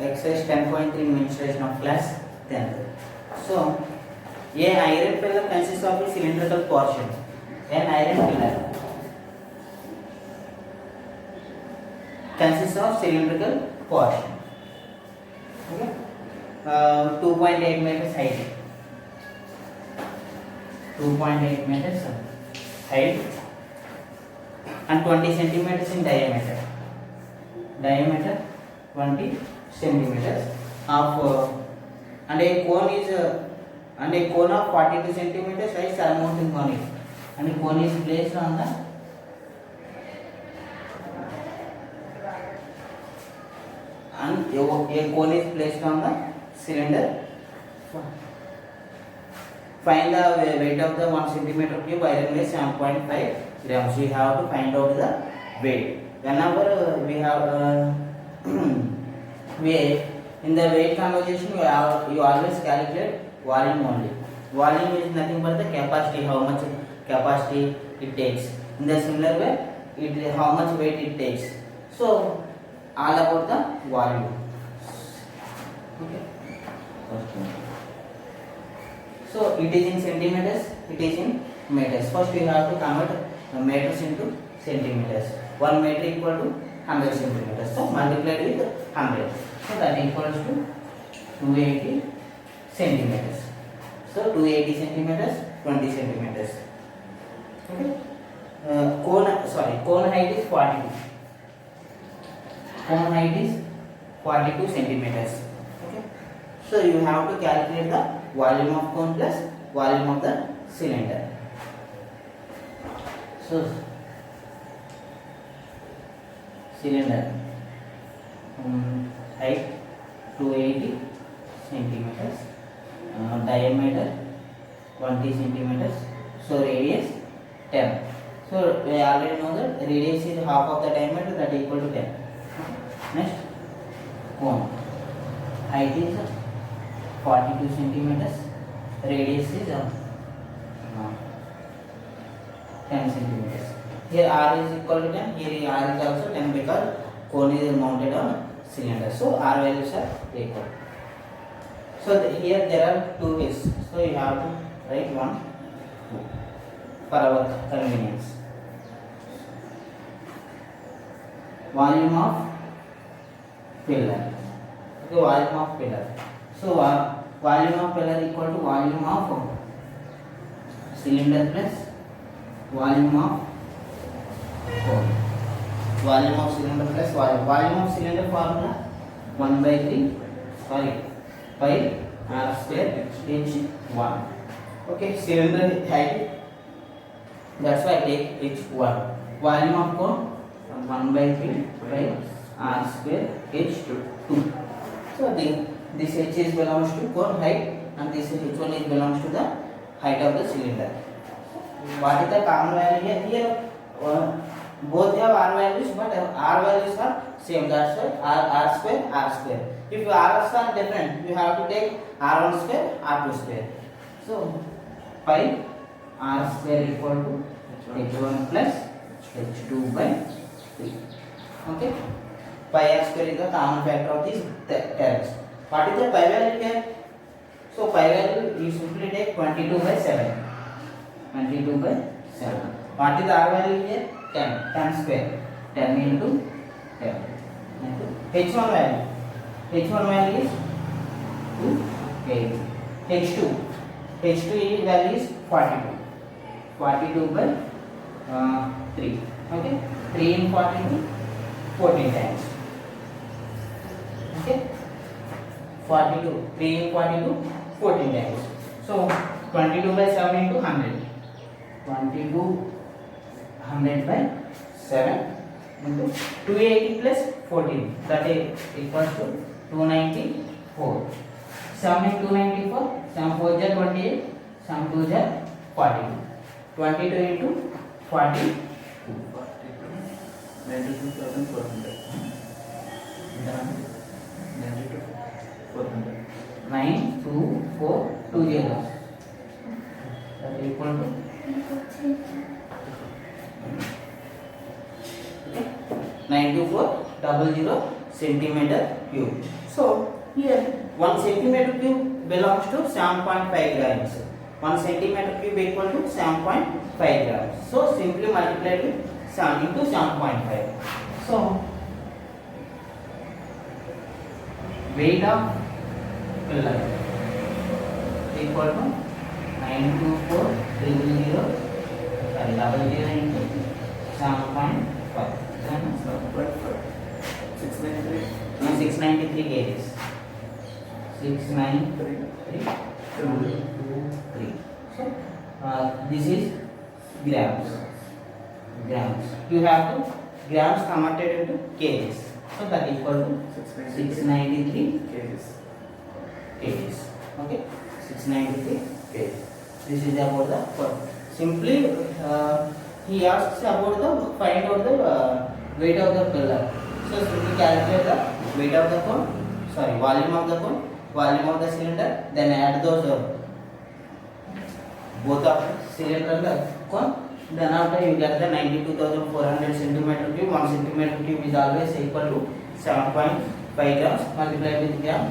exercise 10.3 mensuration of class 10th. So, a iron pillar consists of a cylindrical portion. An iron pillar consists of cylindrical portion. Okay, 2.8 meters height. 2.8 meters height and 20 centimeters in diameter. Diameter 20 centimeters of and a cone is and a cone of 42 centimeters size are mounted on it, and the cone is placed on the a cone is placed on the cylinder. Find the weight of the 1 centimeter cube iron weighs 7.5 grams. We have to find out the weight. Whenever we have weight in the weight conversation, you always calculate volume only. Volume is nothing but the capacity, how much capacity it takes. In the similar way, how much weight it takes. So all about the volume. Okay. So it is in centimeters, it is in meters. First we have to convert meters into centimeters. 1 meter equal to 100 centimeters. So multiplied with 100. So that equals to 280 centimeters. So 280 centimeters, 20 centimeters. Okay. Cone height is 42. Cone height is 42 centimeters. Okay. So you have to calculate the volume of cone plus volume of the cylinder. So cylinder height 280 centimeters, diameter 20 centimeters, so radius 10. So we already know that radius is half of the diameter, that equal to 10. Next, cone height is 42 centimeters, radius is 10 centimeters. Here R is equal to 10, here R is also 10 because cone is mounted on cylinder. So R values are equal. So here there are two ways. So you have to write 1, 2 for our convenience. Volume of pillar. Okay, volume of pillar. So volume of pillar equal to volume of cylinder plus volume of cone. Volume of cylinder plus volume of cylinder formula 1 by 3 pi r square h1. Okay, cylinder height, that's why I take h1. Volume of cone 1 by 3 pi r square h2. So this h is belongs to cone height and this h1 is belongs to the height of the cylinder. What is the common value here? Here both have r values, but r values are same. That's why r square r square. If r's are different, you have to take r1 square r2 square. So pi r square equal to h1 plus h2 by 3. Okay. Pi r square is the common factor of these terms. What is the pi value here? So pi value you simply take 22 by 7. 22 by 7. What is the r value here? 10. 10 square. 10 into 10. H1 value. H1 value is 2, 8. H2. H2 value is 42. 42 by 3. Okay. 3 in 42, 14 times. Okay. 42. 3 in 42, 14 times. So 22 by 7 into 100. 22 100 by 7 into 280 plus 14, that is equals to 294. 7 into 294, 7 4 is 28, 7 2 is 42. 22 into 42. 92,400. 92,400. 92420. That is equal to 92400 centimeter cube. So here 1 centimeter cube belongs to 7.5 grams. 1 centimeter cube equal to 7.5 grams. So simply multiply with 7 into 7.5. So weight of pillar equal to 924,000 sorry 00 into 7.5. 693 kgs. 693. So this is grams. You have to grams converted into kgs. So that equal to 693 kgs. Okay, 693 kgs. This is about the simply he asks about the find out the weight of the pillar. So simply calculate the weight of the cone, volume of the cone, volume of the cylinder, then add those both of cylinder and the cone. Then after you get the 92,400 centimeter cube. 1 centimeter cube is always equal to 7.5 grams. Multiply with gram,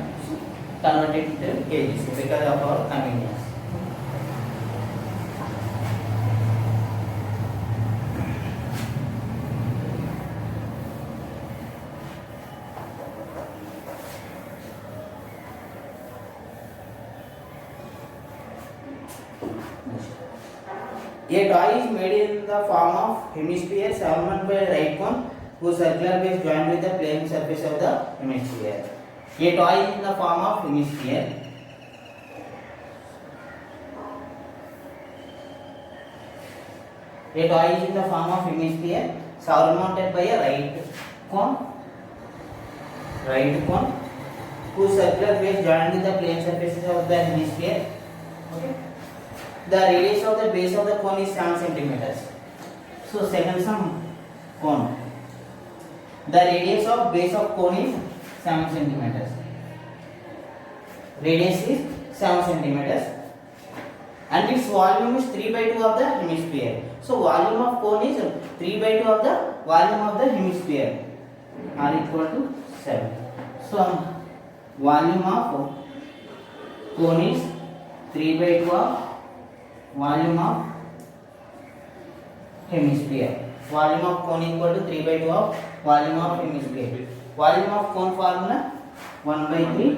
convert it to kgs because of our convenience. A toy is made in the form of hemisphere surrounded by a right cone whose circular base joined with the plane surface of the hemisphere. A toy is in the form of hemisphere. A toy is in the form of hemisphere surmounted by a right cone whose circular base joined with the plane surfaces of the hemisphere. Okay. The radius of the base of the cone is 7 centimeters. So second sum, cone. The radius of base of cone is 7 centimeters. Radius is 7 centimeters. And its volume is 3/2 of the hemisphere. So volume of cone is 3/2 of the volume of the hemisphere, are equal to 7. So volume of cone is 3/2 of volume of hemisphere. Volume of cone equal to 3/2 of volume of hemisphere. Volume of cone formula 1/3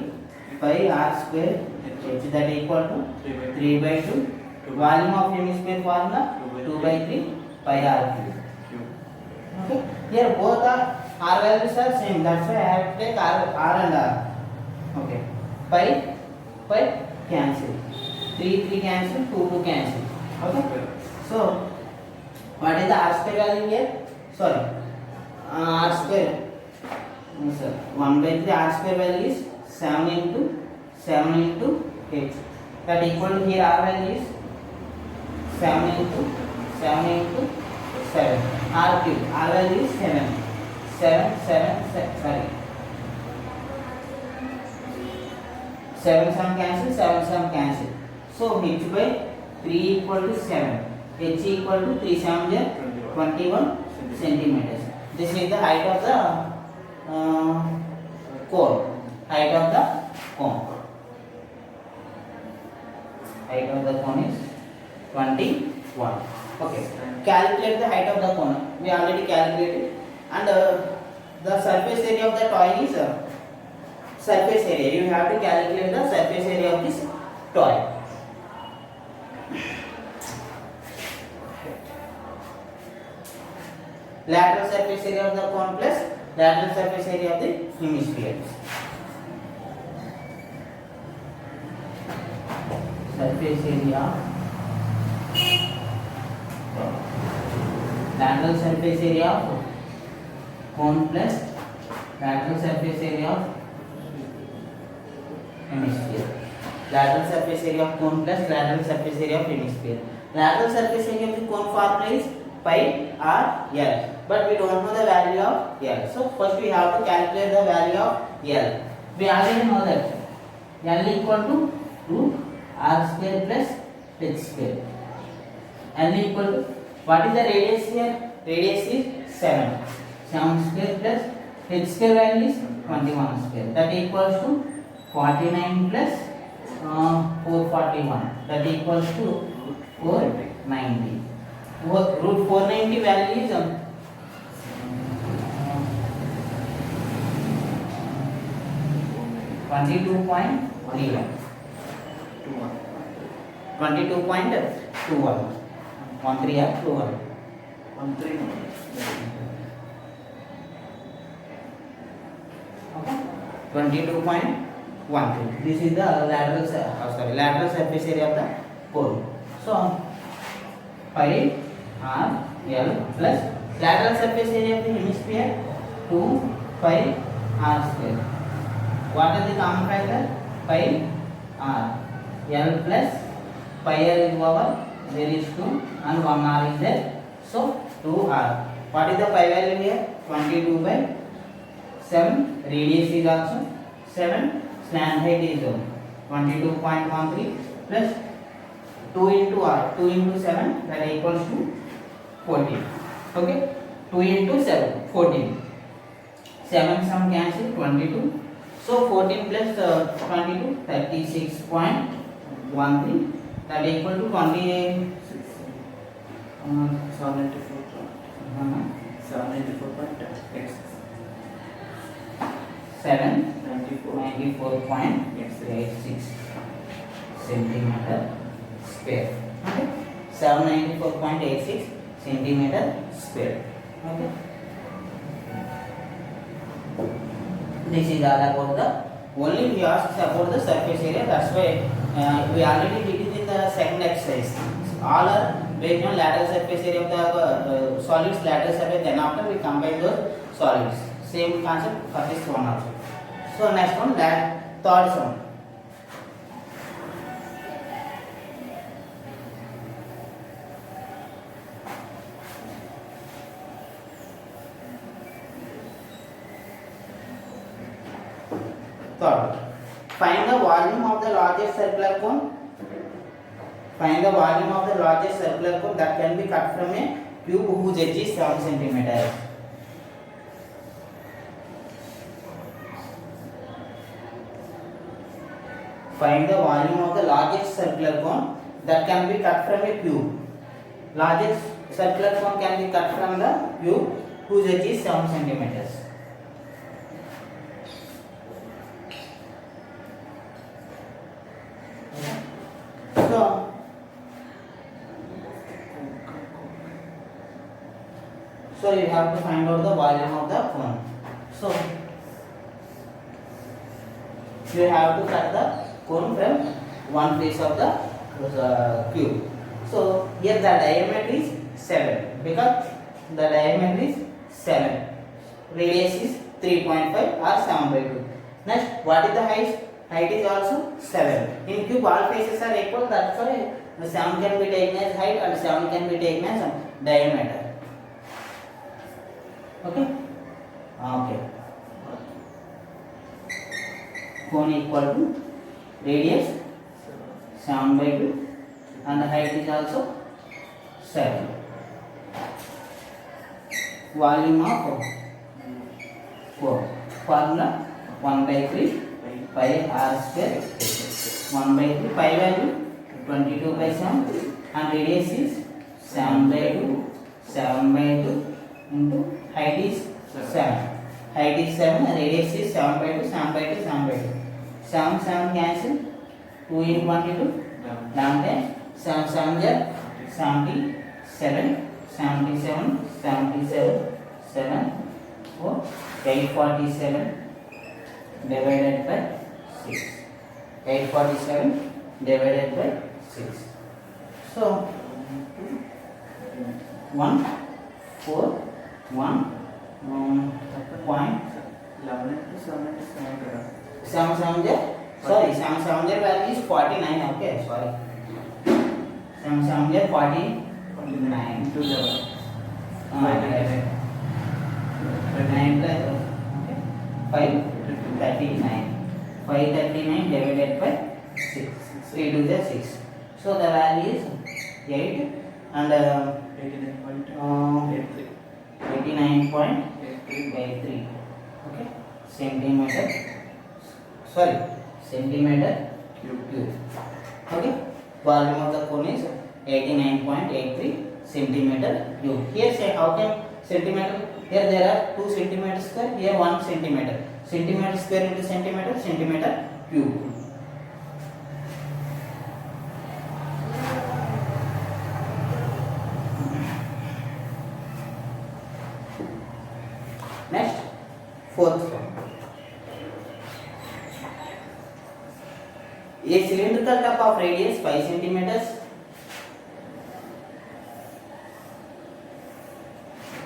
pi r square h, that equal to 3/2. Volume of hemisphere formula 2/3 pi r cube. Okay. Here both are r values are same. That's why I have to take r and r. Okay. Pi cancel. 3 cancel, 2 cancel. Okay. So what is the r square value here? Sorry, r square. No, sir. 1/3 r square value is 7 into h. That equal to here r value is 7 into 7 r cube. R value is 7. 7 cancel. So h by 3 equal to 7. H equal to 3 7 21 centimeters. This is the height of the cone. Height of the cone is 21. Okay. Calculate the height of the cone. We already calculated. And the surface area of the toy is surface area. You have to calculate the surface area of this toy. Lateral surface area of the cone plus lateral surface area of the hemisphere. Surface area, lateral surface area of cone plus lateral surface area of hemisphere. Lateral surface area of cone plus lateral surface area of hemisphere. Lateral surface area of the cone formula is pi r l, but we don't know the value of l. So first we have to calculate the value of l. We already know that l equal to root r square plus h square. L equal to, what is the radius here? Radius is 7. 7 square plus H square value is 21 square. That equals to 49 plus 441. That equals to 490. Root 490 value is 22.31. 22.21. 13 or 21. 13. Okay. 22.12. This is the lateral surface area of the pole. So pi r l plus lateral surface area of the hemisphere 2 pi r square. What is the common factor? Pi r. L plus pi r is over. There is 2 and 1 r is there. So 2 r. What is the pi value here? 22 by 7. Radius is also 7. Slant height is 22.13 plus 2 into r. 2 into 7, that equals to 14. Okay. 2 into 7, 14. 7 some cancel, 22. So 14 plus 22, 36.13. That equal to 28. 794.86 centimeter square. Okay. 794.86 centimeter square. Okay. This is all about the only we asked about the surface area. That's why we already did it in the second exercise. All are based on lateral surface area of the solids, lateral surface. Then after we combine those solids. Same concept for this one also. So next one, that third one. Third, find the volume of the largest circular cone. Find the volume of the largest circular cone that can be cut from a cube whose edge is 7 cm. Find the volume of the largest circular cone that can be cut from a cube. Largest circular cone can be cut from the cube whose edge is 7 cm. So you have to find out the volume of the cone. So you have to cut the cone from one face of the cube. So here the diameter is 7 because the diameter is 7. Radius is 3.5 or 7/2. Next, what is the height? Height is also 7. In cube all faces are equal. That's why the 7 can be taken as height and 7 can be taken as diameter. Okay. Okay. Cone equal to radius 7/2 and the height is also 7. Volume of cone. Formula 1/3 pi r square. 1/3 pi value 22/7 and radius is 7/2. 7/2 into height is 7. Height is 7, radius is 7/2, 7/2, 7/2. 7, 7 cancel. 2 into 22. 11, 7, 7 is 77, 77, 77, 7, 4, 847 divided by 6. 847 divided by 6. So 1, 4, 1 point 11 to 7 is 7 7 sorry 7 7 value is 49. Okay, sorry, 7 7 49 to 11. 9 plus okay 539. 539 divided by 6. 3 to the 6. So the value is 8 and 89.83. 89.83. Okay, centimeter, sorry, centimeter cube. Okay, volume of the cone is 89.83 centimeter cube. Here say how can centimeter, here there are 2 centimeter square, here 1 centimeter. Centimeter square into centimeter, centimeter cube. Next, fourth one. A cylindrical tub of radius 5 centimeters.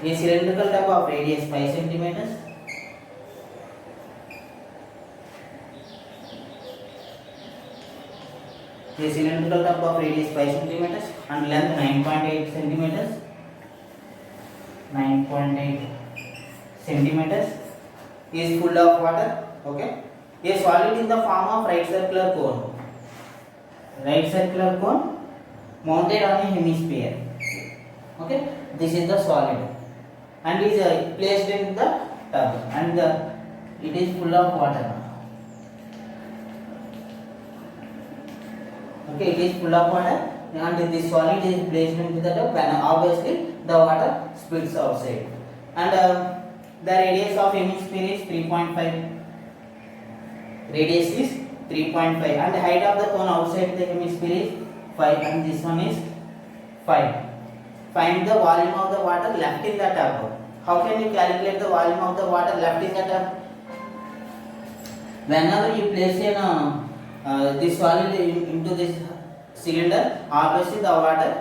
A cylindrical tub of radius 5 centimeters. A cylindrical tub of radius 5 centimeters and length 9.8 centimeters. 9.8 centimeters is full of water. Okay. A solid in the form of right circular cone. Right circular cone mounted on a hemisphere. Okay. This is the solid and is placed in the tub and it is full of water. Okay, it is full of water and this solid is placed into the tub and obviously the water spills outside. And the radius of hemisphere is 3.5. Radius is 3.5 and the height of the cone outside the hemisphere is 5 and this one is 5. Find the volume of the water left in the tub. How can you calculate the volume of the water left in the tub? Whenever you place this solid into this cylinder, obviously the water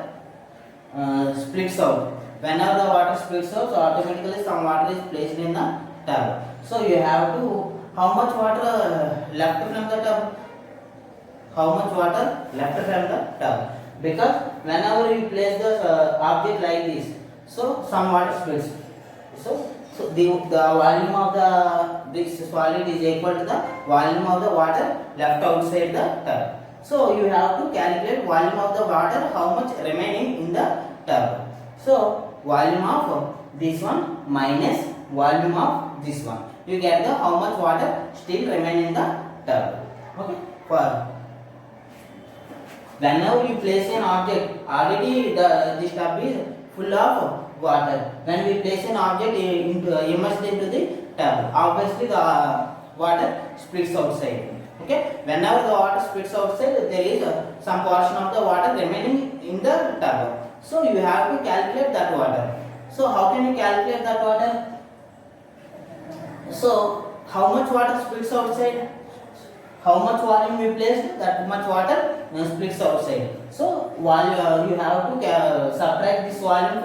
splits out. Whenever the water splits out, so automatically some water is placed in the tub. So you have to, how much water left from the tub? How much water left from the tub? Because whenever you place the object like this, so some water splits. So the volume of this solid is equal to the volume of the water left outside the tub. So you have to calculate volume of the water, how much remaining in the tub. So volume of this one minus volume of this one, you get the how much water still remain in the tub. Okay. For whenever you place an object, already this tub is full of water. When we place an object immersed into the tub, obviously the water splits outside. Okay. Whenever the water splits outside, there is some portion of the water remaining in the tub. So you have to calculate that water. So how can you calculate that water? So how much water splits outside? How much volume we placed, that much water splits outside. So volume, you have to subtract this volume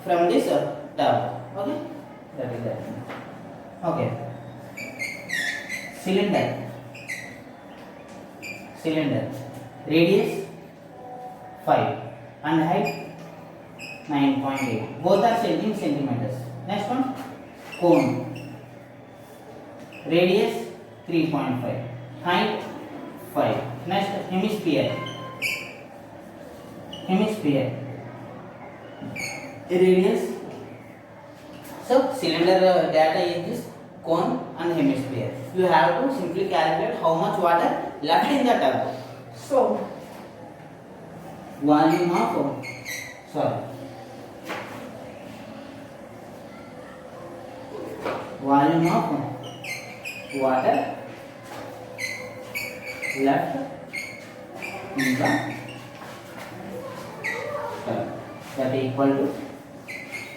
from this tub. Okay, that is that. Okay. Cylinder. Radius 5 and height 9.8. Both are in centimeters. Next one, cone. Radius 3.5, height 5. Next, hemisphere. Radius. So cylinder data is this cone and hemisphere. You have to simply calculate how much water left in the tub. So volume of water left in the tub, that is equal to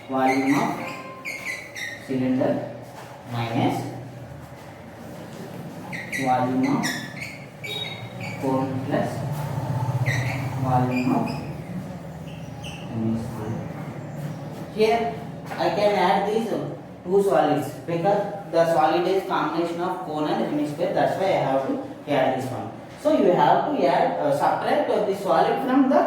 volume of cylinder minus volume of cone plus volume of hemisphere. Here I can add these two solids because the solid is combination of cone and hemisphere. That's why I have to add this one. So you have to add subtract the solid from the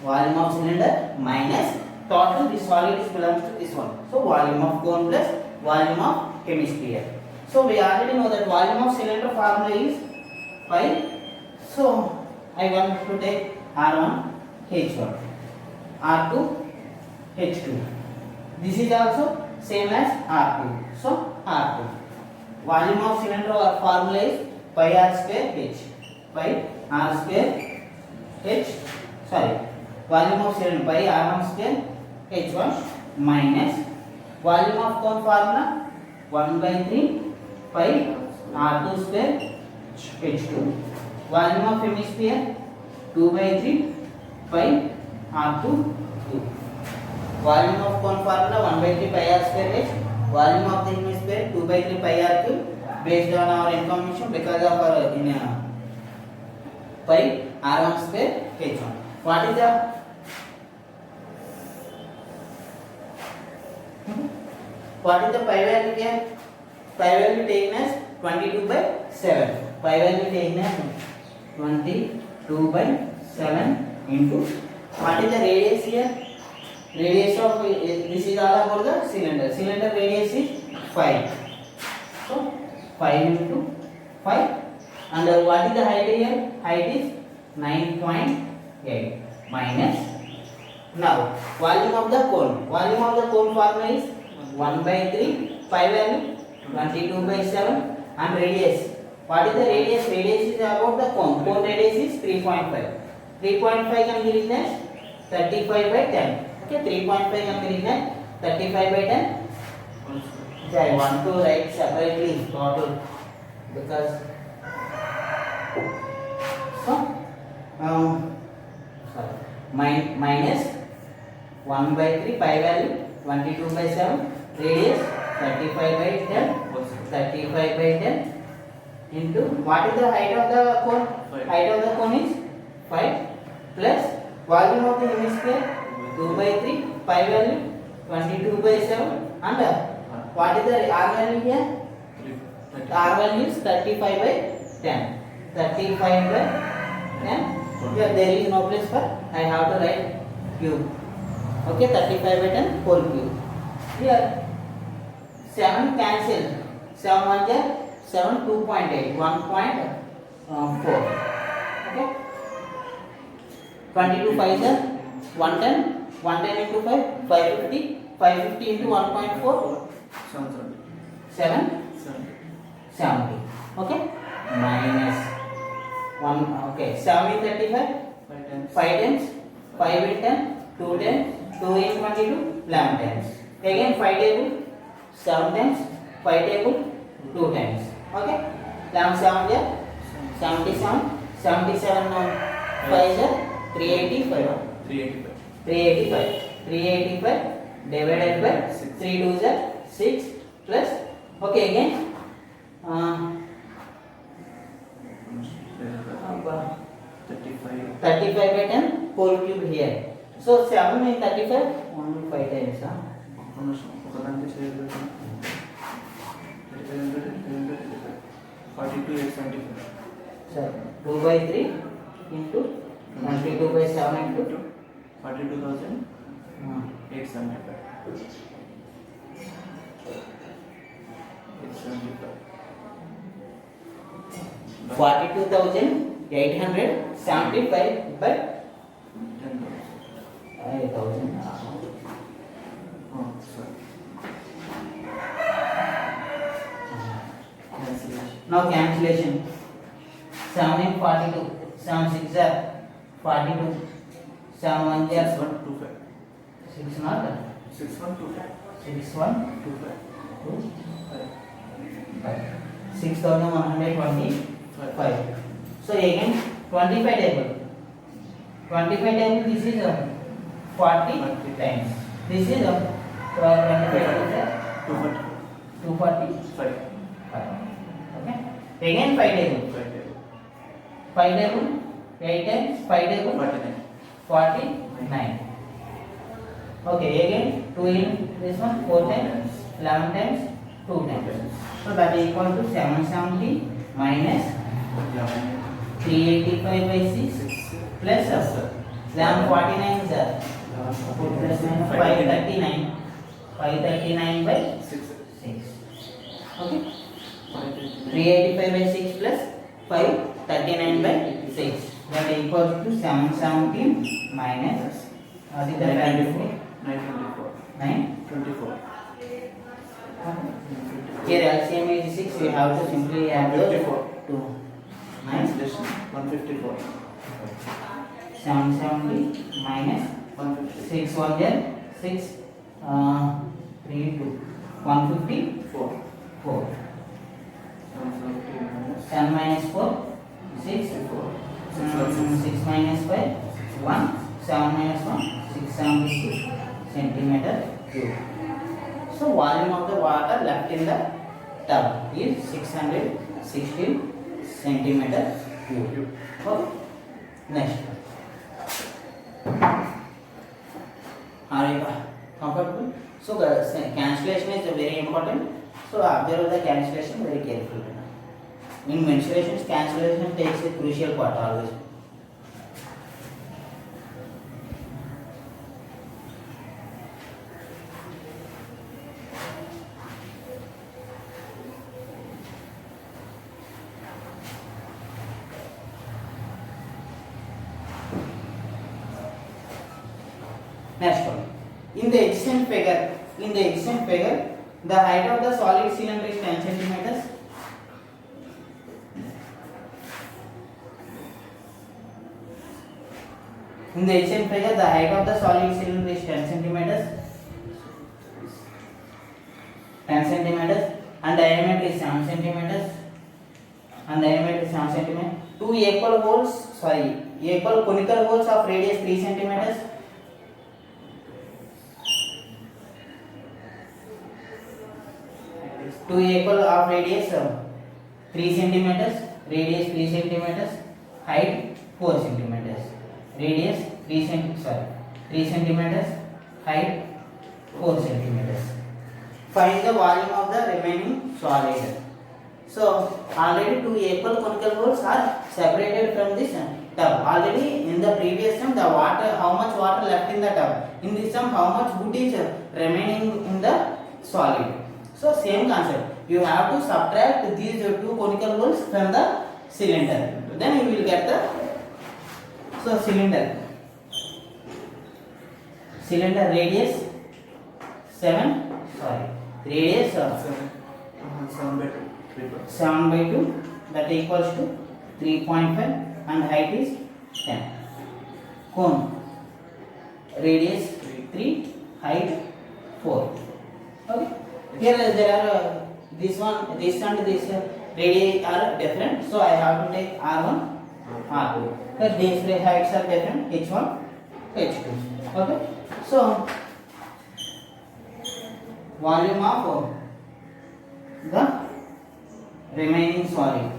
volume of cylinder minus total the solid belongs to this one. So volume of cone plus volume of hemisphere. So we already know that volume of cylinder formula is 5. So I want to take R1 H1, R2 H2. This is also same as R2. So R2. Volume of cylinder formula is pi r square h. Pi r square h. Sorry. Volume of cylinder pi r1 square h1 minus volume of cone formula 1 by 3 pi r2 square h2. Volume of hemisphere 2 by 3 pi r2 2. Volume of cone formula 1 by 3 pi r square h. Volume of the hemisphere 2 by 3 pi r cube. Based on our information, because of our pi r1 square h1. What is the pi value here? Pi value taken as 22 by 7. Pi value taken as 22 by 7 into what is the radius here? Radius of this is all about the cylinder. Cylinder radius is 5. So 5 into 5. And what is the height here? Height is 9.8 minus. Now volume of the cone. Volume of the cone formula is 1 by 3 pi value 22 by 7 and radius. What is the radius? Radius is about the cone. Cone radius is 3.5. 3.5 can be written as 35 by 10. Okay, 3.5 can be written as 35 by 10. Okay, I want to write separately total because so minus 1 by 3 pi value 22 by 7 radius 35 by 10 35 by 10 into what is the height of the cone? Height of the cone is 5 plus volume of the hemisphere 2 by 3 pi value 22 by 7 and what is the R value here? R value is 35 by 10. 35 by 10. Here there is no place for I have to write cube. Okay, 35 by 10 whole cube. Here 7 cancel. 7 1 is 7 2.8 1.4. Okay. 22 5 is 110. 110 into 5 550. 550 into 1.4 770. Okay. Minus 1. Okay. 7 in 35. 5 times. 5 in 10. 2 times. 2 in 22. 11 times. Again 5 table. 7 times. 5 table. 2 times. Okay. 11 7 there. 77. 77 5 is 385. 385 divided by 3 2 is 6 plus. Okay, again 35 by 10 whole cube here. So 7 in 35 only 5 times. 42 875. So 2 by 3 into 22 by 7 into 42,875. 42,875 by 10,000. 8,000. Oh, sorry. Cancellation. Now cancellation. 7 in 42. 7 6 are 42. 7 1 is 6125. 6 not 6125. 6 1 25. 2 5. 6,125. So again 25 table. 25 table this is 40 times. This is 25 times 240. 5. Okay. Again 5 table. 5 table 8 times 5 table 49. Okay, again 2 in this one 4 times 11 times 2 times. So that is equal to 770 minus 385 by 6 plus 49 is 539. 539 by 6. Okay. 385 by 6 plus 539 by 6. That is equal to 770 minus what is the value? 924. 9 24. Here LCM is 6, you have to simply add those 54. 2. 9, Translation 154. 770 minus 154. 6 1 there, 6, 3 2, 154. 10 minus 4, 6, 6 minus 5, 1, 7 minus 1, 672 centimeter cube. So volume of the water left in the tub is 616 centimeter cube. Okay. Next. Are you comfortable? So the cancellation is very important. So observe the cancellation very carefully. In mensurations, cancellation takes a crucial part always. Next one. In the adjacent figure, the height of the solid cylinder is 10 centimeters. In the adjacent figure, the height of the solid cylinder is 10 centimeters. 10 centimeters and diameter is 7 centimeters. Two equal conical holes of radius 3 centimeters. Two equal of radius 3 centimeters, height 4 centimeters. Radius 3 centimeters, height 4 centimeters. Find the volume of the remaining solid. So already two equal conical holes are separated from this tub. Already in the previous term, the water, how much water left in the tub. In this term, how much wood is remaining in the solid. So same concept. You have to subtract these two conical holes from the cylinder. Then you will get the cylinder radius 7 by 2 that equals to 3.5 and height is 10. Cone radius 3, height 4. Okay. Here there are this and this radii are different, so I have to take R1, R2. Here these heights are different, H1, H2. Okay. So volume of the remaining solid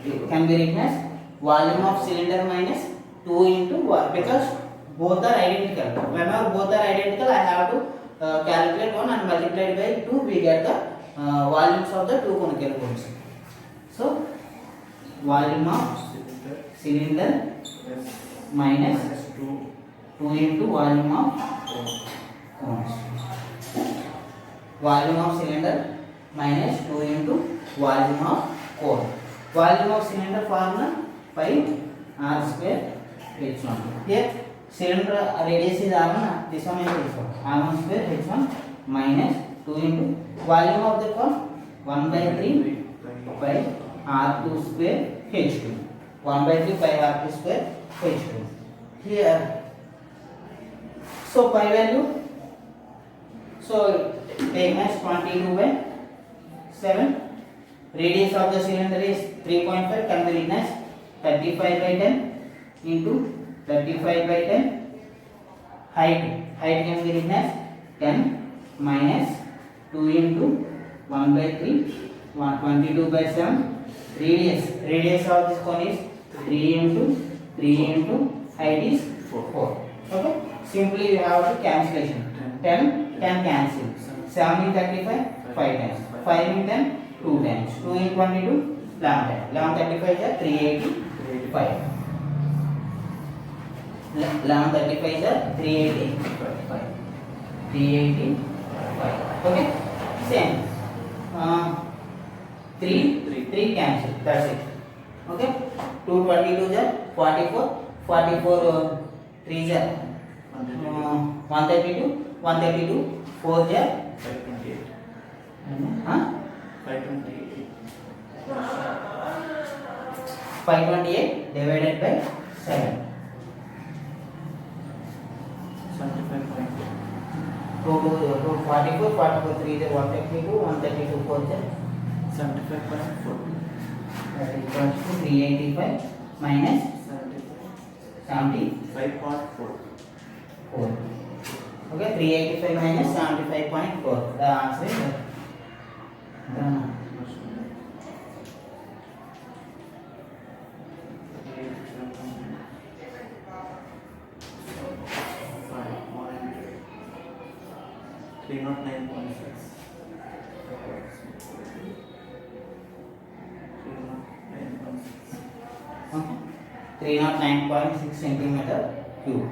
it can be written as volume of cylinder minus 2 into 1, because both are identical. Whenever both are identical, I have to calculate 1 and multiply by 2, we get the volumes of the two conical holes. So volume of cylinder minus 2 into volume of cones. Volume of cylinder minus 2 into volume of cone. Volume of cylinder formula pi r square h1. Here cylinder radius is r1, this one is h1. r1 square h1 minus 2 into volume of the cone 1 by 3 by r2 square h2. 1 by 3 by r2 square h2. Here, so pi value, so take as 22 by 7. Radius of the cylinder is 3.5, can be written as 35 by 10 into 35 by 10. Height can be written as 10 minus 2 into 1 by 3, 22 by 7. Radius of this cone is 3 into height is 4. Okay. Simply you have to cancellation. 10 can cancel. 7 in 35, 5 times. 5 in 10, 2 times. 2 in 22, 11 times. 11 35 is 385. 11 35 is 385. 385. Okay. Same. 3 cancel. That's it. Okay. 2 22 is 44. 44 3 is 132 4 j 528. huh? 528. 528 divided by 7. 75.8. 44 3 is 132 132 4 is 75.4. that equals to 385 minus 75.4. 4. Okay, 385 minus 75.4. The answer is done. Three not 9.6. 309.6. Okay, 309.6 centimeter cube.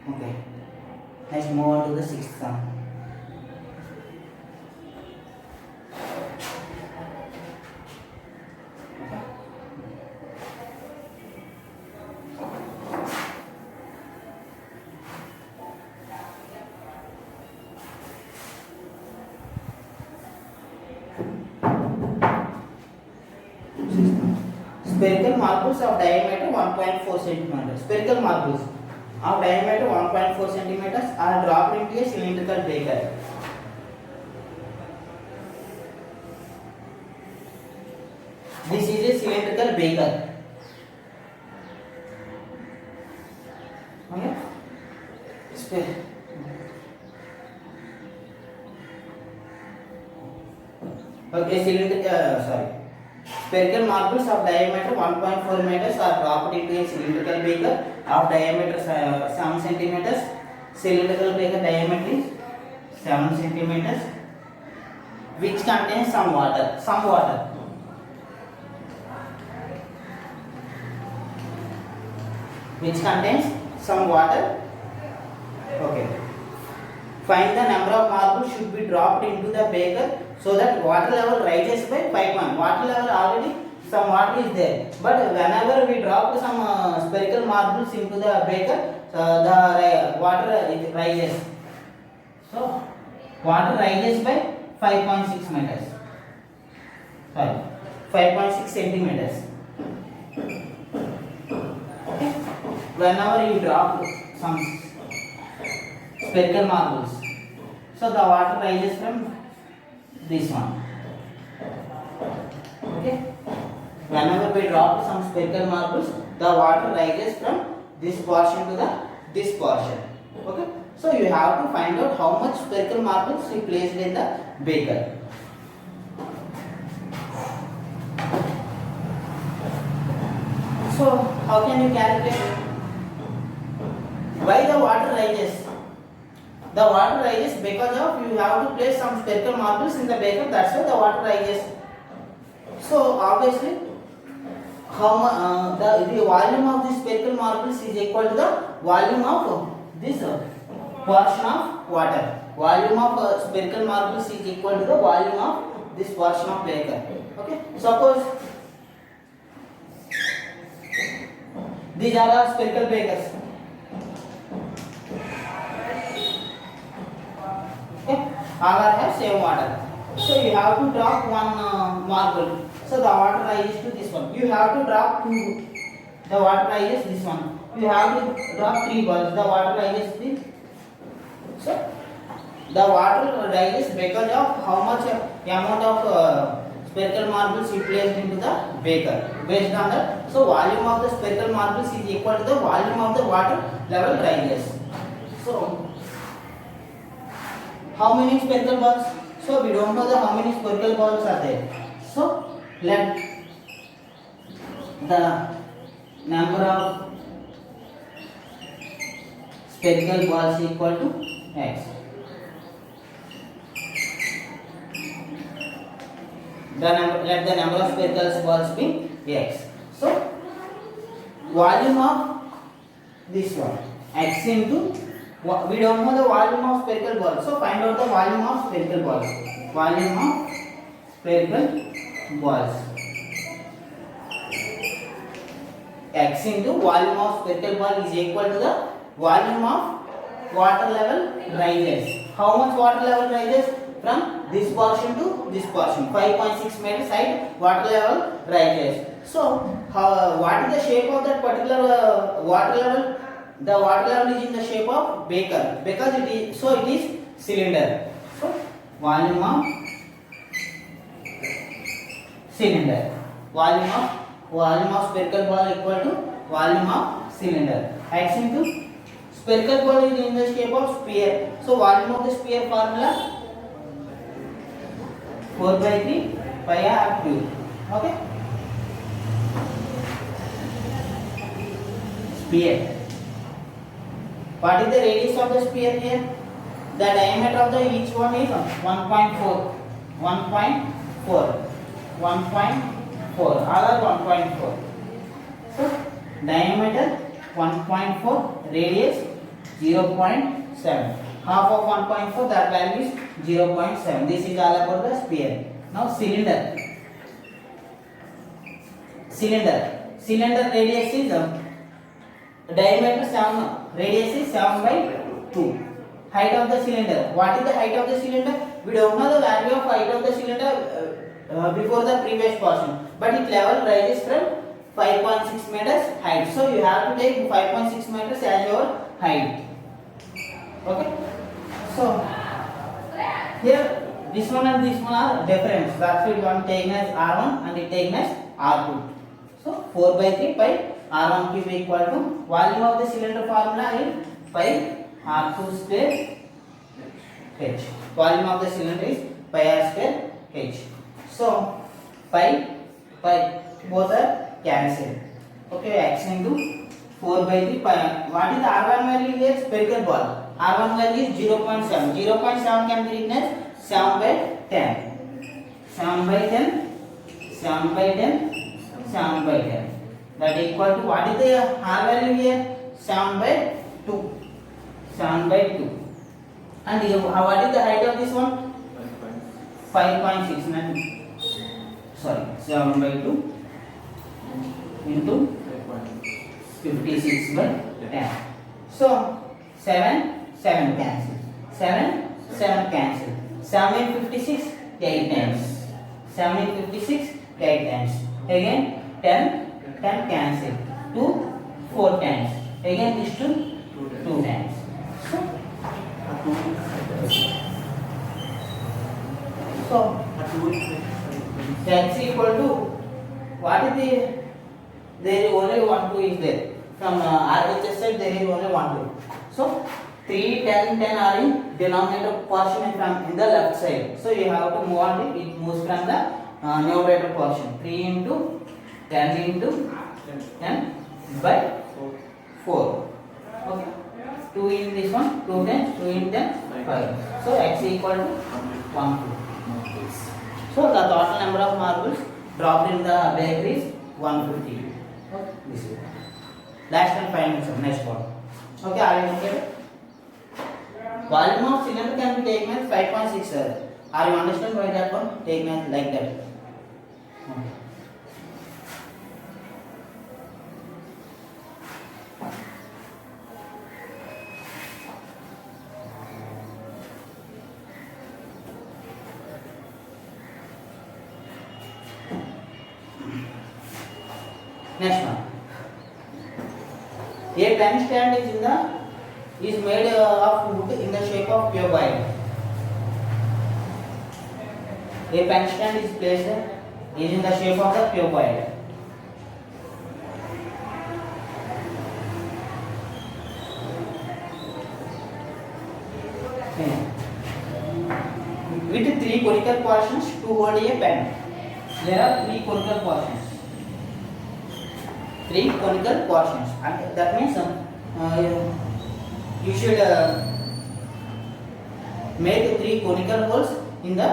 Okay, let's move on to the sixth sum. Spherical marbles of diameter 1.4 centimeters. Spherical marbles of diameter 1.4 centimeters are dropped into a cylindrical beaker. This is a cylindrical beaker. Okay. Okay, Spherical marbles of diameter 1.4 meters are dropped into a cylindrical beaker of diameter 7 centimeters. Cylindrical beaker diameter is 7 centimeters, which contains some water. Which contains some water. Okay. Find the number of marbles should be dropped into the beaker so that water level rises by 5. Water level already some water is there, but whenever we drop some spherical marbles into the beaker, the water rises. So water rises by 5.6 meters. Sorry, 5.6 centimeters. Okay. Whenever you drop some spherical marbles, so the water rises from this one. Okay, whenever we drop some spherical marbles, the water rises from this portion to this portion. Okay, so you have to find out how much spherical marbles you placed in the beaker. So how can you calculate? Why the water rises? The water rises because of you have to place some spherical marbles in the beaker. That's why the water rises. So obviously, how the volume of the spherical marbles is equal to the volume of this portion of water. Volume of spherical marbles is equal to the volume of this portion of beaker. Okay. Suppose these are the spherical beakers. Okay, all have same water. So you have to drop one marble. So the water rises to this one. You have to drop two. The water rises this one. You have to drop 3 balls. The water rises this. So the water rises because of how much amount of spherical marbles you placed into the beaker. Based on that, so volume of the spherical marbles is equal to the volume of the water level rises. So how many spherical balls? So we don't know how many spherical balls are there. So let the number of spherical balls equal to x. Let the number of spherical balls be x. So volume of this one x into, we don't know the volume of spherical balls, so find out the volume of spherical balls. Volume of spherical balls x into volume of spherical ball is equal to the volume of water level rises. How much water level rises? From this portion to this portion, 5.6 meters height water level rises. So, what is the shape of that particular water level? The water level is in the shape of beaker because it is cylinder. So, volume of cylinder. Volume of spherical ball equal to volume of cylinder. X into spherical ball is in the shape of sphere. So, volume of the sphere formula 4 by 3 pi r cube. Okay. Sphere. What is the radius of the sphere here? The diameter of the each one is 1.4. 1.4. All are 1.4. So diameter 1.4, radius 0.7. Half of 1.4, that value is 0.7. This is all about the sphere. Now cylinder. Cylinder radius is diameter 7, radius is 7 by 2. Height of the cylinder. What is the height of the cylinder? We don't know the value of height of the cylinder before the previous portion, but it level rises from 5.6 meters height. So you have to take 5.6 meters as your height. Okay. So here this one and this one are different. That's why one taken as R1 and it taken as R2. So 4 by 3 pi R1 cube equal to volume of the cylinder formula is pi R2 square H. Volume of the cylinder is pi R square H. So pi both are cancelled. Okay, x into 4 by 3 pi. What is the R1 value here? Spherical ball. R1 value is 0.7. 0.7 can be written as 7 by 10. 7 by 10. 7 by 10. 7 by 10. That equal to what is the R value here? 7 by 2. 7 by 2. And here, what is the height of this one? 5.6. Sorry, 7 by 2 into 56 by 10. So 7 cancel. 7 cancel. 7 in 56, 8 times. 7 in 56, 8 times. Again 10 cancel. 2 4 times. Again this 2 times. So x equal to what is there is only 1 2 is there. From RHS side there is only 1 2. So 3 10 10 are in denominator portion from in the left side. So you have to move on it moves from the numerator portion. 3 into 10 into 10 by 4. Okay. 2 in this one, 2 times, 2 in 10, 5. So x equal to 1 2. So the total number of marbles dropped in the bakery is 150. Okay. This is last and final next one. Okay, are you okay? Volume of cylinder can be taken as 5.6. Are you understand why that one taken as like that? Okay. Next one. A pen stand is made of wood in the shape of cuboid. A pen stand is placed is in the shape of the cuboid. With 3 conical portions to hold a pen. There are 3 conical portions. 3 conical portions, and that means you should make 3 conical holes in the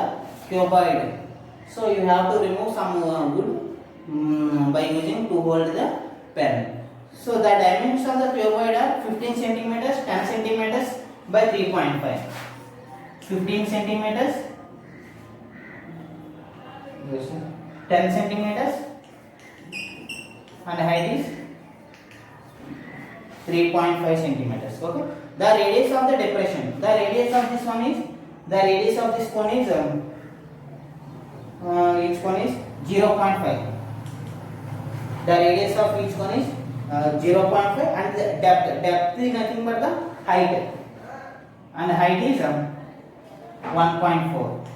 cuboid. So you have to remove some wood by using to hold the pen. So the dimensions of the cuboid are 15 centimeters, 10 centimeters by 3.5. 15 centimeters, 10 centimeters, and height is 3.5 centimeters. Okay. The radius of the depression. The radius of this one is, the radius of this cone is each cone is 0.5. The radius of each cone is 0.5 and the depth is nothing but the height, and height is 1.4.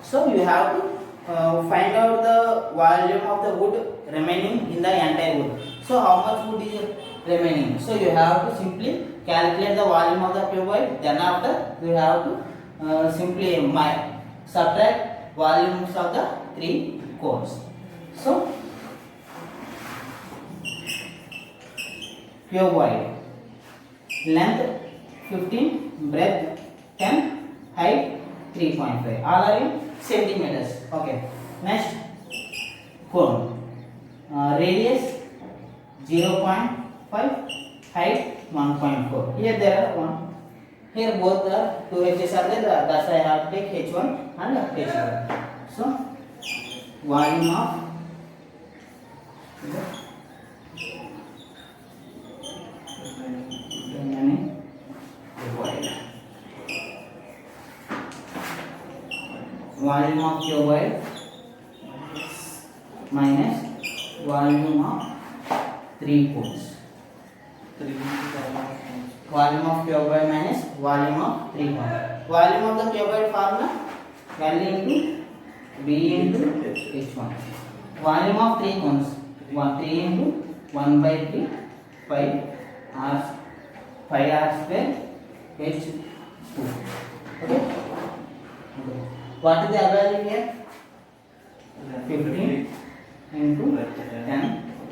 So you have to find out the volume of the wood remaining in the entire wood. So how much wood is remaining? So you have to simply calculate the volume of the cuboid. Then after you have to simply subtract volumes of the 3 cones. So cuboid, length 15, breadth 10, height 3.5. All are in centimeters. Okay. Next, cone. Radius 0.5, height 1.4. Here there are one. Here both the two edges are there. Thus I have to take H1 and H1. So volume of remaining cuboid. Volume of cuboid minus volume of 3 cones. Volume of cuboid minus volume of 3 cones. Volume of the cuboid formula, value into B into H1. Volume of 3 cones, 3 into 1 by 3, 5 R square H2. Okay. What is the value here? 15 into 10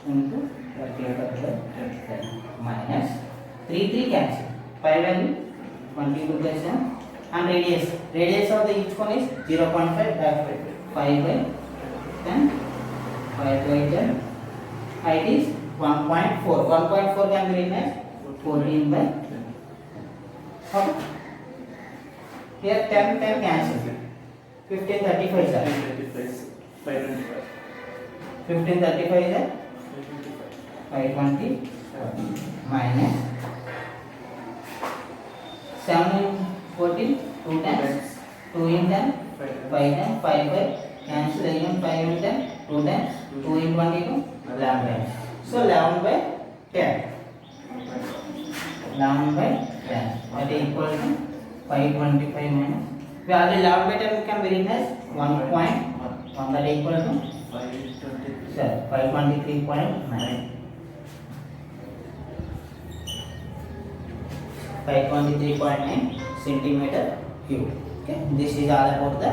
into 38 minus 3 cancel. 5 value 22 by 7 and radius. Radius of the each one is 0.5. That's 5 by 10. 5 by 10. Height is 1.4. 1.4 can be written as 14 by 10. Okay. Here 10 cancel. 15 35 is 15 35 is 520 minus 7 in 14 2 times 2 in 10 5 times 5 by cancel again 5 in 10 2 times 2 in 22 11 times. So 11 by 10. 11 by 10 that is equal to 525 minus. We already 11 by 10 can be written as 1.1, that is equal to 523.9. 523.9 centimeter cube. Okay, this is all about the